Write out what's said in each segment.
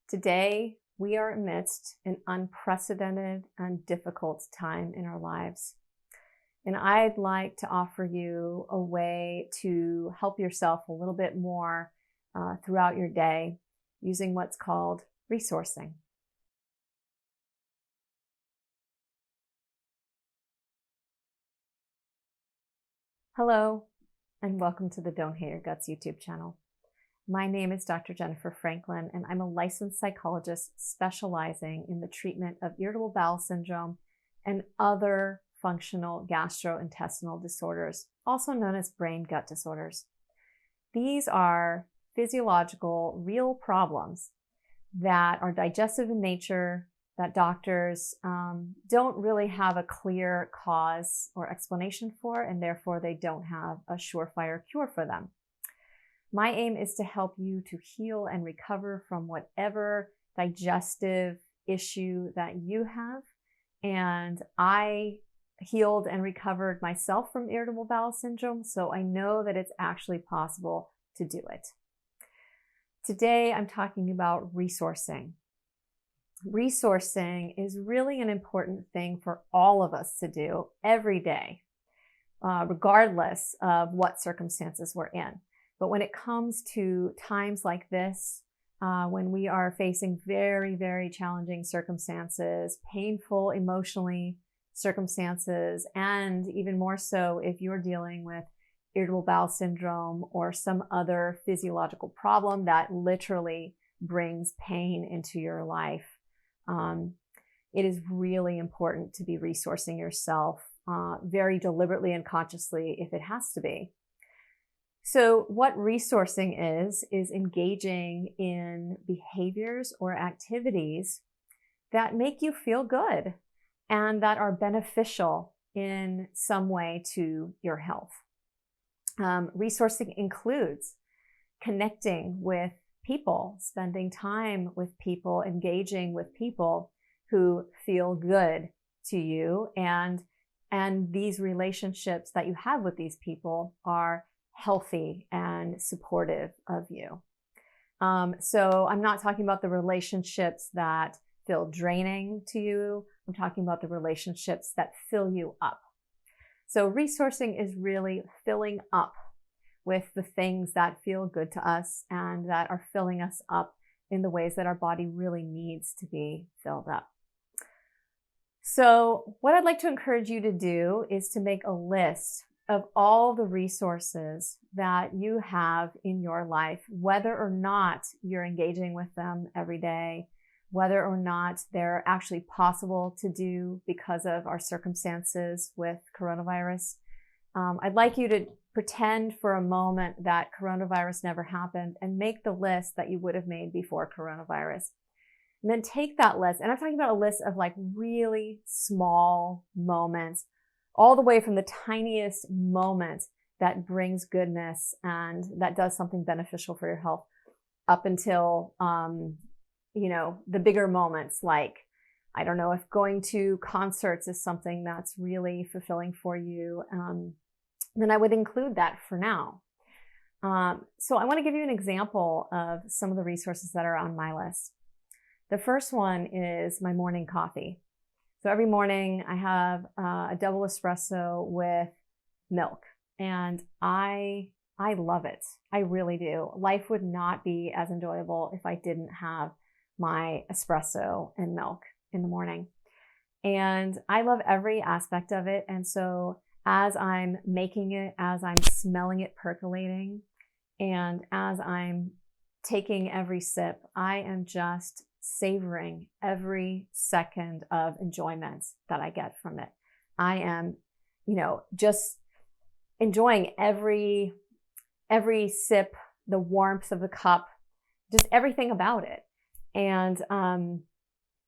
Today, we are amidst an unprecedented and difficult time in our lives. And I'd like to offer you a way to help yourself a little bit more throughout your day using what's called resourcing. Hello, and welcome to the Don't Hate Your Guts YouTube channel. My name is Dr. Jennifer Franklin, and I'm a licensed psychologist specializing in the treatment of irritable bowel syndrome and other functional gastrointestinal disorders, also known as brain-gut disorders. These are physiological, real problems that are digestive in nature, that doctors don't really have a clear cause or explanation for, and therefore they don't have a surefire cure for them. My aim is to help you to heal and recover from whatever digestive issue that you have. And I healed and recovered myself from irritable bowel syndrome, so I know that it's actually possible to do it. Today, I'm talking about resourcing. Resourcing is really an important thing for all of us to do every day, regardless of what circumstances we're in. But when it comes to times like this, when we are facing very, very challenging circumstances, painful emotionally circumstances, and even more so if you're dealing with irritable bowel syndrome or some other physiological problem that literally brings pain into your life, it is really important to be resourcing yourself very deliberately and consciously if it has to be. So what resourcing is engaging in behaviors or activities that make you feel good and that are beneficial in some way to your health. Resourcing includes connecting with people, spending time with people, engaging with people who feel good to you, and these relationships that you have with these people are healthy and supportive of you. So I'm not talking about the relationships that feel draining to you. I'm talking about the relationships that fill you up. So resourcing is really filling up with the things that feel good to us and that are filling us up in the ways that our body really needs to be filled up. So what I'd like to encourage you to do is to make a list of all the resources that you have in your life, whether or not you're engaging with them every day, whether or not they're actually possible to do because of our circumstances with coronavirus. I'd like you to pretend for a moment that coronavirus never happened and make the list that you would have made before coronavirus. And then take that list, and I'm talking about a list of like really small moments, all the way from the tiniest moment that brings goodness and that does something beneficial for your health up until, the bigger moments like, I don't know, if going to concerts is something that's really fulfilling for you, then I would include that for now. So I want to give you an example of some of the resources that are on my list. The first one is my morning coffee. So every morning I have a double espresso with milk, and I love it. I really do. Life would not be as enjoyable if I didn't have my espresso and milk in the morning. And I love every aspect of it. And so as I'm making it, as I'm smelling it percolating, and as I'm taking every sip, I am just savoring every second of enjoyment that I get from it. I am, just enjoying every sip, the warmth of the cup, just everything about it. And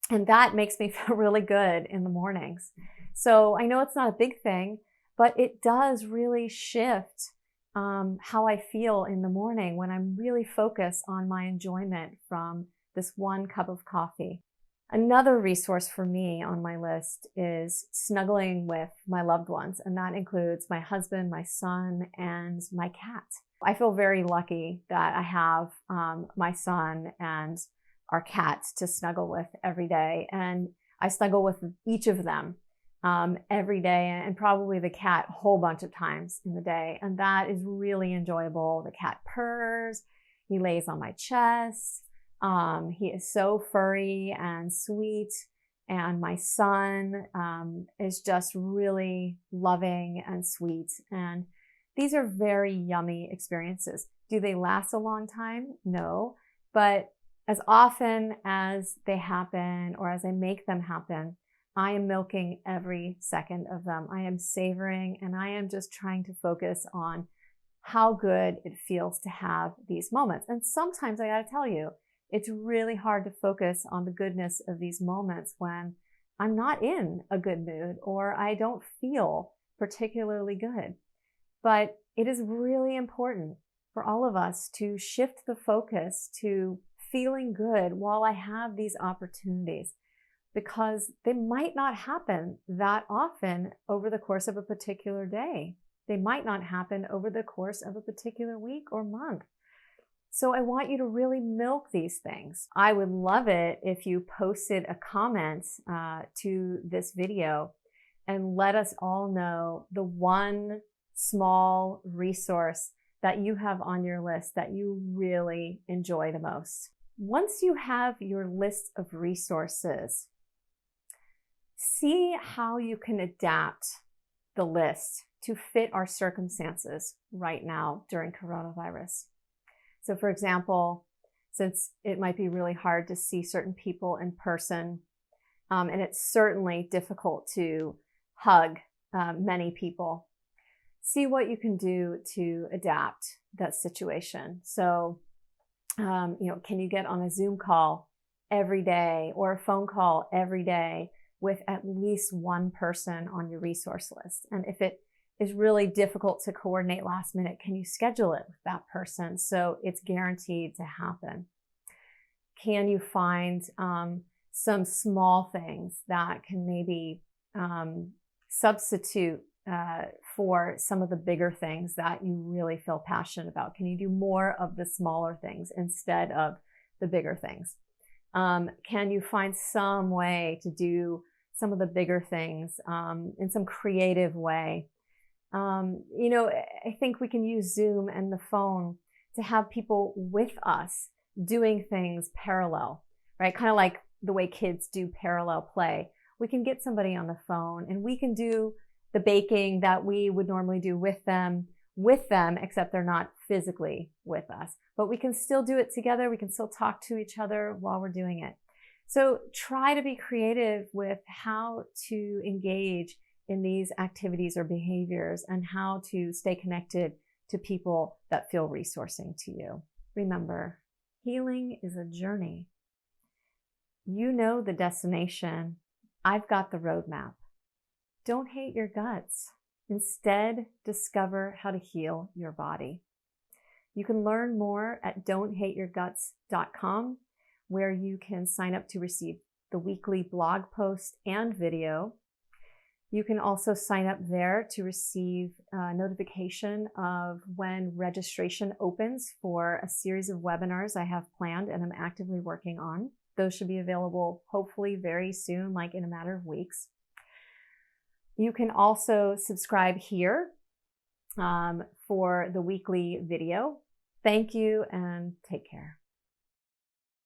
that makes me feel really good in the mornings. So I know it's not a big thing, but it does really shift how I feel in the morning when I'm really focused on my enjoyment from this one cup of coffee. Another resource for me on my list is snuggling with my loved ones, and that includes my husband, my son, and my cat. I feel very lucky that I have my son and our cats to snuggle with every day. And I snuggle with each of them every day, and probably the cat a whole bunch of times in the day. And that is really enjoyable. The cat purrs, he lays on my chest. He is so furry and sweet. And my son is just really loving and sweet. And these are very yummy experiences. Do they last a long time? No. But as often as they happen, or as I make them happen, I am milking every second of them. I am savoring, and I am just trying to focus on how good it feels to have these moments. And sometimes I gotta tell you, it's really hard to focus on the goodness of these moments when I'm not in a good mood or I don't feel particularly good. But it is really important for all of us to shift the focus to feeling good while I have these opportunities, because they might not happen that often over the course of a particular day. They might not happen over the course of a particular week or month. So I want you to really milk these things. I would love it if you posted a comment to this video and let us all know the one small resource that you have on your list that you really enjoy the most. Once you have your list of resources, see how you can adapt the list to fit our circumstances right now during coronavirus. So for example, since it might be really hard to see certain people in person, and it's certainly difficult to hug many people, see what you can do to adapt that situation. So, can you get on a Zoom call every day or a phone call every day with at least one person on your resource list? And if it is really difficult to coordinate last minute, can you schedule it with that person so it's guaranteed to happen? Can you find some small things that can maybe substitute for some of the bigger things that you really feel passionate about? Can you do more of the smaller things instead of the bigger things? Can you find some way to do some of the bigger things in some creative way? I think we can use Zoom and the phone to have people with us doing things parallel, right? Kind of like the way kids do parallel play. We can get somebody on the phone and we can do the baking that we would normally do with them, except they're not physically with us. But we can still do it together. We can still talk to each other while we're doing it. So try to be creative with how to engage in these activities or behaviors and how to stay connected to people that feel resourcing to you. Remember, healing is a journey. You know the destination. I've got the roadmap. Don't hate your guts. Instead, discover how to heal your body. You can learn more at don'thateyourguts.com, where you can sign up to receive the weekly blog post and video. You can also sign up there to receive a notification of when registration opens for a series of webinars I have planned and I'm actively working on. Those should be available hopefully very soon, like in a matter of weeks. You can also subscribe here for the weekly video. Thank you and take care.